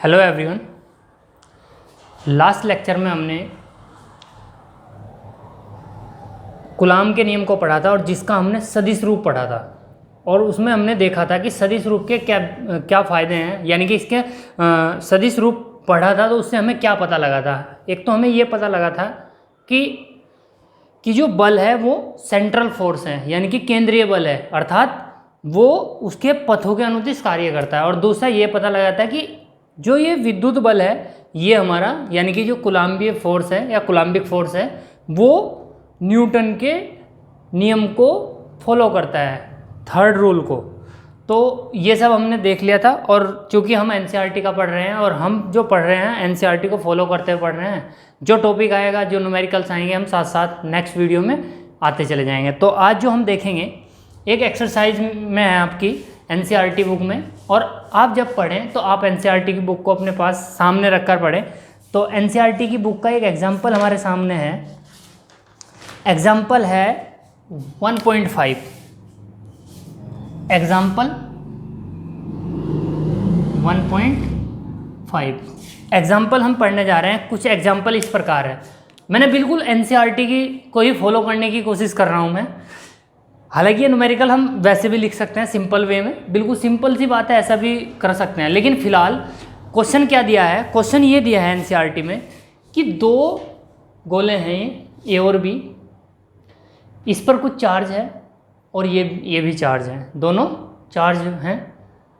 Hello everyone. Last lecture में हमने Coulomb के नियम को पढ़ा था और जिसका हमने सदिश रूप पढ़ा था और उसमें हमने देखा था कि सदिश रूप के क्या क्या फ़ायदे हैं, यानी कि इसके सदिश रूप पढ़ा था तो उससे हमें क्या पता लगा था। एक तो हमें ये पता लगा था कि जो बल है वो सेंट्रल फोर्स है, यानी कि केंद्रीय बल है, अर्थात वो उसके पथों के अनुदिश कार्य करता है। और दूसरा ये पता लगा था कि जो ये विद्युत बल है ये हमारा, यानी कि जो कूलॉम्बीय फोर्स है या कूलॉम्बिक फोर्स है, वो न्यूटन के नियम को फॉलो करता है, थर्ड रूल को। तो ये सब हमने देख लिया था। और चूँकि हम एनसीईआरटी का पढ़ रहे हैं और हम जो पढ़ रहे हैं एनसीईआरटी को फॉलो करते हुए पढ़ रहे हैं, जो टॉपिक आएगा, जो न्यूमेरिकल्स आएंगे, हम साथ साथ नेक्स्ट वीडियो में आते चले जाएंगे। तो आज जो हम देखेंगे एक एक्सरसाइज में है आपकी एनसीईआरटी बुक में, और आप जब पढ़ें तो आप एनसीईआरटी की बुक को अपने पास सामने रखकर पढ़ें। तो एनसीईआरटी की बुक का एक एग्जाम्पल हमारे सामने है, एग्जाम्पल है 1.5। एग्जाम्पल 1.5 एग्जाम्पल हम पढ़ने जा रहे हैं। कुछ एग्जाम्पल इस प्रकार है, मैंने बिल्कुल एनसीईआरटी की को ही फॉलो करने की कोशिश कर रहा हूँ मैं। हालांकि ये न्यूमेरिकल हम वैसे भी लिख सकते हैं सिंपल वे में, बिल्कुल सिंपल सी बात है, ऐसा भी कर सकते हैं। लेकिन फिलहाल क्वेश्चन क्या दिया है, क्वेश्चन ये दिया है एनसीईआरटी में कि दो गोले हैं ए और बी, इस पर कुछ चार्ज है और ये भी चार्ज है, दोनों चार्ज हैं।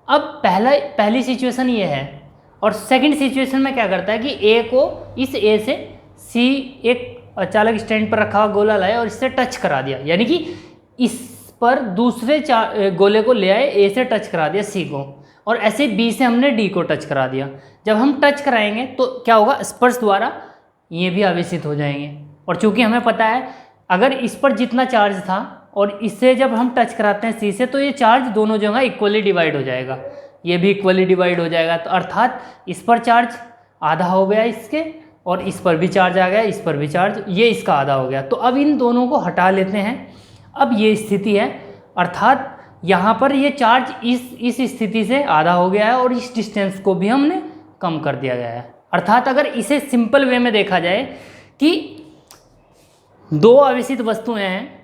अब पहली सिचुएशन ये है और सेकंड सिचुएशन में क्या करता है कि ए को इस ए से सी एक अचालक स्टैंड पर रखा हुआ गोला लाए और इससे टच करा दिया, यानी कि इस पर दूसरे गोले को ले आए, ए से टच करा दिया सी को, और ऐसे बी से हमने डी को टच करा दिया। जब हम टच कराएंगे तो क्या होगा, स्पर्श द्वारा ये भी आवेशित हो जाएंगे। और चूंकि हमें पता है अगर इस पर जितना चार्ज था और इससे जब हम टच कराते हैं सी से, तो ये चार्ज दोनों जगह इक्वली डिवाइड हो जाएगा, ये भी इक्वली डिवाइड हो जाएगा। तो अर्थात इस पर चार्ज आधा हो गया इसके, और इस पर भी चार्ज आ गया, इस पर भी चार्ज, ये इसका आधा हो गया। तो अब इन दोनों को हटा लेते हैं। अब ये स्थिति है, अर्थात यहाँ पर ये चार्ज इस स्थिति से आधा हो गया है और इस डिस्टेंस को भी हमने कम कर दिया गया है। अर्थात अगर इसे सिंपल वे में देखा जाए कि दो आवेशित वस्तुएं हैं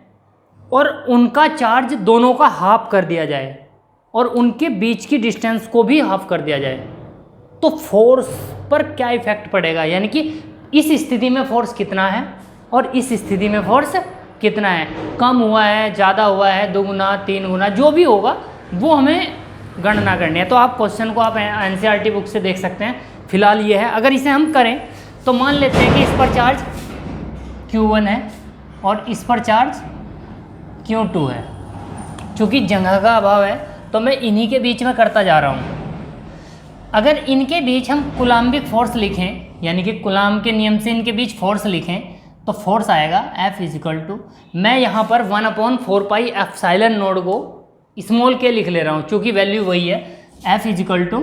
और उनका चार्ज दोनों का हाफ कर दिया जाए और उनके बीच की डिस्टेंस को भी हाफ कर दिया जाए, तो फोर्स पर क्या इफेक्ट पड़ेगा, यानी कि इस स्थिति में फोर्स कितना है और इस स्थिति में फोर्स कितना है, कम हुआ है, ज़्यादा हुआ है, 2 गुना 3 गुना, जो भी होगा वो हमें गणना करनी है। तो आप क्वेश्चन को आप एनसीईआरटी बुक से देख सकते हैं। फिलहाल ये है, अगर इसे हम करें तो मान लेते हैं कि इस पर चार्ज Q1 है और इस पर चार्ज Q2 है। चूँकि जगह का अभाव है तो मैं इन्हीं के बीच में करता जा रहा हूँ। अगर इनके बीच हम कूलॉम्बिक फोर्स लिखें, यानी कि कूलॉम के नियम से इनके बीच फोर्स लिखें, तो फोर्स आएगा F इजिकल टू, मैं यहाँ पर 1/4 एप्सिलॉन नोड को स्मॉल के लिख ले रहा हूँ क्योंकि वैल्यू वही है, F इजिकल टू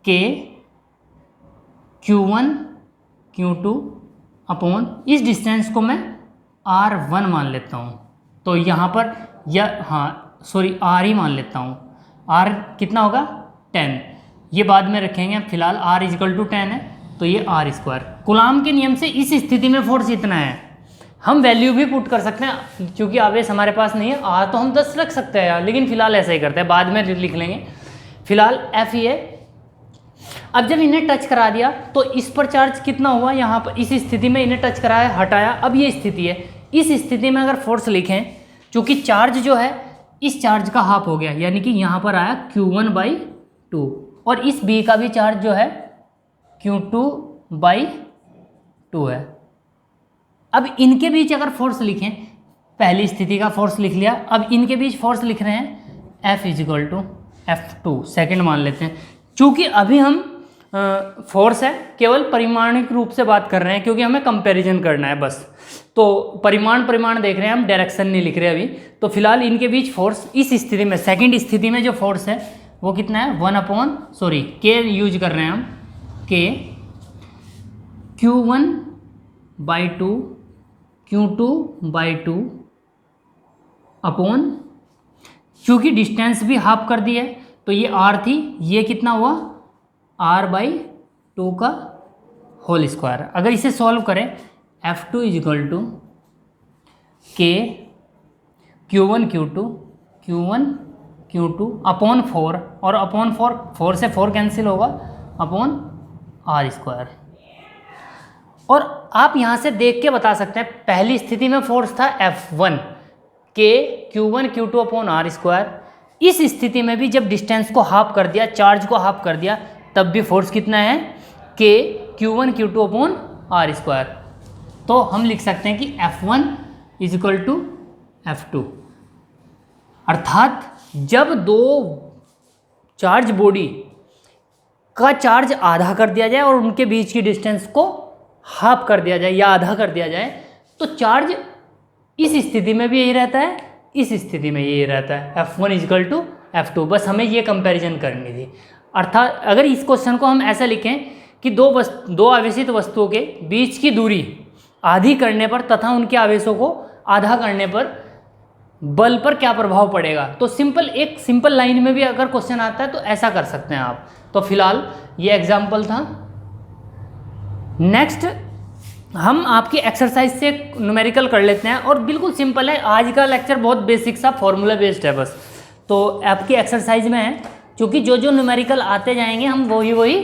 के Q1 Q2 अपॉन इस डिस्टेंस को मैं R1 मान लेता हूँ। तो यहाँ पर R ही मान लेता हूँ। R कितना होगा 10, ये बाद में रखेंगे, फिलहाल R इजिकल टू 10 है तो ये R²। कूलॉम के नियम से इस स्थिति में फोर्स इतना है। हम वैल्यू भी पुट कर सकते हैं, क्योंकि आवेश हमारे पास नहीं है, R तो हम 10 रख सकते हैं यार, लेकिन फिलहाल ऐसा ही करते हैं, बाद में लिख लेंगे। फिलहाल F ही है। अब जब इन्हें टच करा दिया तो इस पर चार्ज कितना हुआ, यहाँ पर इस स्थिति में इन्हें टच कराया, हटाया, अब ये स्थिति है। इस स्थिति में अगर फोर्स लिखें, चूँकि चार्ज जो है इस चार्ज का हाफ हो गया, यानी कि यहाँ पर आया Q1/2, और इस B का भी चार्ज जो है Q2/2 है। अब इनके बीच अगर फोर्स लिखें, पहली स्थिति का फोर्स लिख लिया, अब इनके बीच फोर्स लिख रहे हैं F is equal to F2, second मान लेते हैं। चूँकि अभी हम फोर्स है केवल परिमाणिक रूप से बात कर रहे हैं, क्योंकि हमें कंपैरिजन करना है बस, तो परिमाण देख रहे हैं हम, डायरेक्शन नहीं लिख रहे अभी। तो फिलहाल इनके बीच फोर्स इस स्थिति में, सेकेंड स्थिति में जो फोर्स है वो कितना है, के यूज कर रहे हैं हम, के Q1/2 Q2/2 अपॉन, चूँकि डिस्टेंस भी हाफ कर दी है तो ये R थी, ये कितना हुआ r/2 का होल स्क्वायर। अगर इसे सॉल्व करें F2 is equal to K Q1 Q2 upon 4, और अपॉन 4 से 4 कैंसिल होगा, अपॉन r²। और आप यहाँ से देख के बता सकते हैं, पहली स्थिति में फोर्स था F1 K Q1 Q2 upon r²। इस स्थिति में भी जब डिस्टेंस को हाफ कर दिया, चार्ज को हाफ कर दिया, तब भी फोर्स कितना है, K Q1 Q2 upon r²। तो हम लिख सकते हैं कि F1 is equal to F2। अर्थात जब दो चार्ज बॉडी का चार्ज आधा कर दिया जाए और उनके बीच की डिस्टेंस को हाफ कर दिया जाए या आधा कर दिया जाए, तो चार्ज इस स्थिति में भी यही रहता है, इस स्थिति में यही रहता है, F1 इजिकल टू F2। बस हमें ये कंपैरिजन करनी थी। अर्थात अगर इस क्वेश्चन को हम ऐसा लिखें कि दो आवेशित वस्तुओं के बीच की दूरी आधी करने पर तथा उनके आवेशों को आधा करने पर बल पर क्या प्रभाव पड़ेगा, तो एक सिंपल लाइन में भी अगर क्वेश्चन आता है तो ऐसा कर सकते हैं आप। तो फिलहाल ये एग्जाम्पल था। नेक्स्ट हम आपकी एक्सरसाइज से न्यूमेरिकल कर लेते हैं, और बिल्कुल सिंपल है। आज का लेक्चर बहुत बेसिक सा फॉर्मूला बेस्ड है बस। तो आपकी एक्सरसाइज में है, क्योंकि जो जो न्यूमेरिकल आते जाएंगे हम वही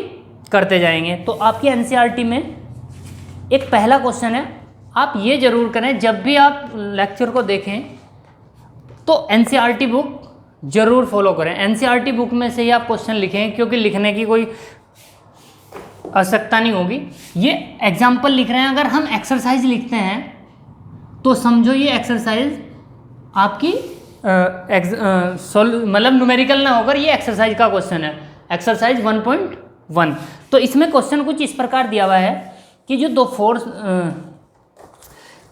करते जाएंगे। तो आपकी एनसीईआरटी में एक पहला क्वेश्चन है, आप ये जरूर करें जब भी आप लेक्चर को देखें तो एनसीईआरटी बुक जरूर फॉलो करें। एनसीईआरटी बुक में से ही आप क्वेश्चन लिखें, क्योंकि लिखने की कोई आवश्यकता नहीं होगी। ये एग्जाम्पल लिख रहे हैं, अगर हम एक्सरसाइज लिखते हैं तो समझो ये एक्सरसाइज आपकी मतलब न्यूमेरिकल ना होकर ये एक्सरसाइज का क्वेश्चन है, एक्सरसाइज 1.1। तो इसमें क्वेश्चन कुछ इस प्रकार दिया हुआ है कि जो दो फोर्स,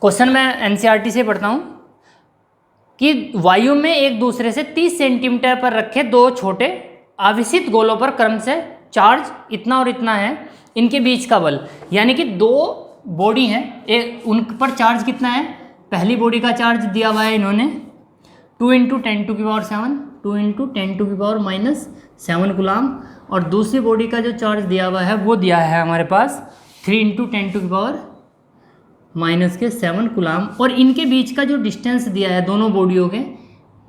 क्वेश्चन मैं एनसीईआरटी से पढ़ता हूँ कि वायु में एक दूसरे से 30 सेंटीमीटर पर रखे दो छोटे आवेशित गोलों पर क्रम से चार्ज इतना और इतना है, इनके बीच का बल, यानी कि दो बॉडी हैं, उन पर चार्ज कितना है। पहली बॉडी का चार्ज दिया हुआ है इन्होंने 2 × 10⁻7 2 × 10⁻7 कूलाम, और दूसरी बॉडी का जो चार्ज दिया हुआ है वो दिया है हमारे पास 3 × 10⁻7 कूलाम। और इनके बीच का जो डिस्टेंस दिया है दोनों बॉडियों के,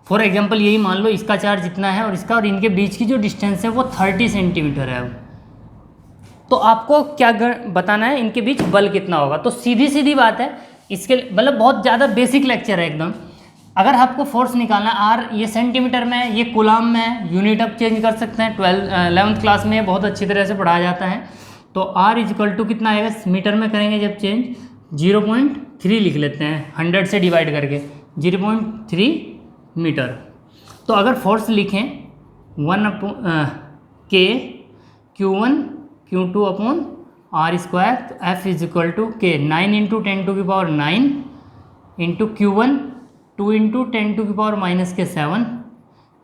फॉर एग्जांपल यही मान लो इसका चार्ज इतना है और इसका, और इनके बीच की जो डिस्टेंस है वो 30 सेंटीमीटर है। तो आपको क्या बताना है, इनके बीच बल कितना होगा। तो सीधी सीधी बात है, इसके मतलब बहुत ज़्यादा बेसिक लेक्चर है एकदम। अगर आपको फोर्स निकालना है, आर ये सेंटीमीटर में है, ये कूलाम में है, यूनिट आप चेंज कर सकते हैं। 11th क्लास में बहुत अच्छी तरह से पढ़ाया जाता है। तो आर इजिकल टू कितना आएगा, मीटर में करेंगे जब चेंज 0.3 लिख लेते हैं, 100 से डिवाइड करके 0.3 मीटर। तो अगर फोर्स लिखें 1/K Q1 Q2 upon r², तो F is equal to K 9 × 10⁹ into Q1 2 × 10⁻⁻7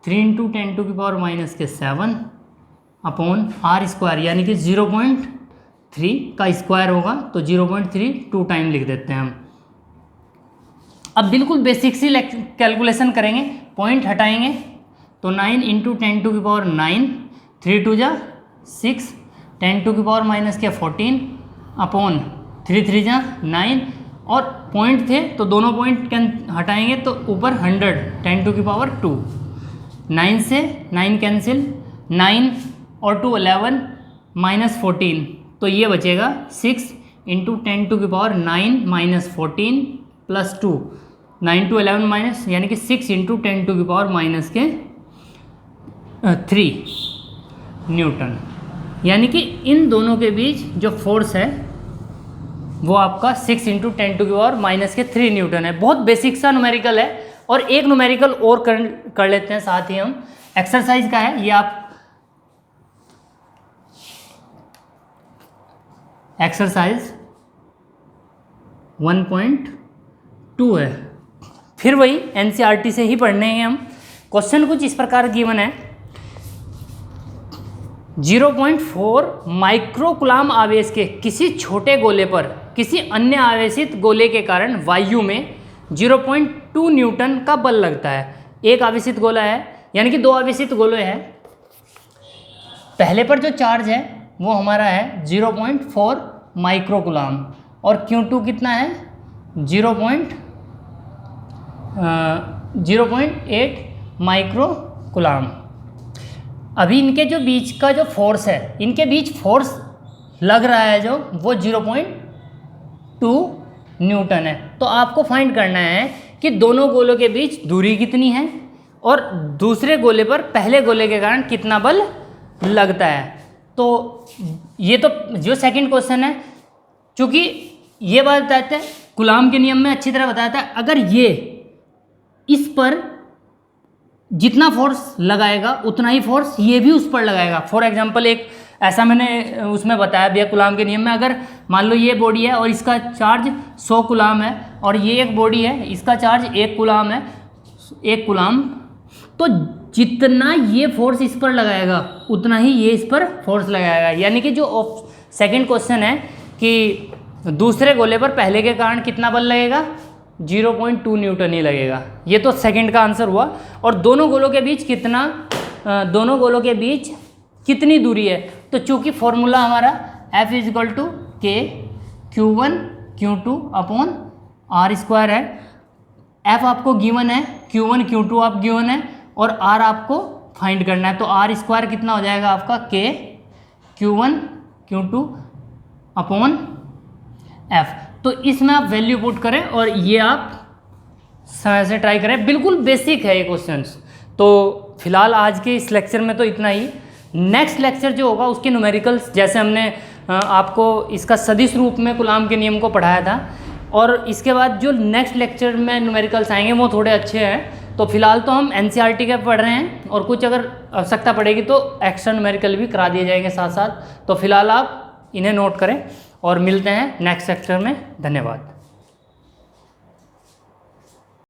3 × 10⁻⁻7 upon r², यानी कि 0.3 का स्क्वायर होगा, तो 0.3 2 टाइम लिख देते हैं हम। अब बिल्कुल बेसिक सी कैलकुलेशन करेंगे, पॉइंट हटाएंगे तो 9 × 10⁹ 3 2 जा 6 10⁻⁻14 अपॉन 3 3 जा 9, और पॉइंट थे तो दोनों पॉइंट हटाएंगे तो ऊपर 100 10⁻2, 9 से 9 कैंसिल, 9 और 2 11 -14, तो ये बचेगा 6 × 10⁻9 -14 प्लस 2, 9 to 11 माइनस, यानी कि 6 × 10⁻³ न्यूटन। यानी कि इन दोनों के बीच जो फोर्स है वो आपका 6 × 10⁻³ न्यूटन है। बहुत बेसिक सा न्यूमेरिकल है। और एक न्यूमेरिकल और कर लेते हैं साथ ही हम, एक्सरसाइज का है, ये आप एक्सरसाइज 1.2 है। फिर वही एनसीईआरटी से ही पढ़ने हैं हम। क्वेश्चन कुछ इस प्रकार गिवन है, 0.4 माइक्रोकुलाम आवेश के किसी छोटे गोले पर किसी अन्य आवेशित गोले के कारण वायु में 0.2 न्यूटन का बल लगता है। एक आवेशित गोला है, यानी कि दो आवेशित गोले हैं। पहले पर जो चार्ज है वो हमारा है 0.4 माइक्रोकुलाम और Q2 कितना है 0.8 माइक्रोकुलाम। अभी इनके जो बीच का जो फोर्स है, इनके बीच फोर्स लग रहा है जो वो 0.2 न्यूटन है। तो आपको फाइंड करना है कि दोनों गोलों के बीच दूरी कितनी है और दूसरे गोले पर पहले गोले के कारण कितना बल लगता है। तो ये तो जो सेकंड क्वेश्चन है, चूँकि ये बात बताता है कूलाम के नियम में अच्छी तरह बताता है, अगर ये इस पर जितना फोर्स लगाएगा उतना ही फोर्स ये भी उस पर लगाएगा। फॉर एग्जांपल एक ऐसा मैंने उसमें बताया भैया कूलाम के नियम में, अगर मान लो ये बॉडी है और इसका चार्ज 100 कूलाम है और ये एक बॉडी है इसका चार्ज 1 कूलाम है, 1 कूलाम, तो जितना ये फोर्स इस पर लगाएगा उतना ही ये इस पर फोर्स लगाएगा। यानी कि जो सेकंड क्वेश्चन है कि दूसरे गोले पर पहले के कारण कितना बल लगेगा 0.2 न्यूटन ही लगेगा। ये तो सेकंड का आंसर हुआ। और दोनों गोलों के बीच कितनी दूरी है, तो चूंकि फॉर्मूला हमारा F = K Q1 Q2 upon R² है। F आपको गिवन है, Q1 Q2 आप गिवन है और R आपको फाइंड करना है। तो R² कितना हो जाएगा आपका K Q1 Q2 upon F। तो इसमें आप वैल्यू पुट करें और ये आप समय से ट्राई करें। बिल्कुल बेसिक है ये क्वेश्चंस। तो फिलहाल आज के इस लेक्चर में तो इतना ही। नेक्स्ट लेक्चर जो होगा उसके न्यूमेरिकल्स, जैसे हमने आपको इसका सदिश रूप में कूलाम के नियम को पढ़ाया था, और इसके बाद जो नेक्स्ट लेक्चर में न्यूमेरिकल्स आएंगे वो थोड़े अच्छे हैं। तो फिलहाल तो हम NCERT के पढ़ रहे हैं और कुछ अगर आवश्यकता पड़ेगी तो एक्स्ट्रा न्यूमेरिकल भी करा दिए जाएंगे साथ साथ। तो फिलहाल आप इन्हें नोट करें और मिलते हैं नेक्स्ट लेक्चर में। धन्यवाद।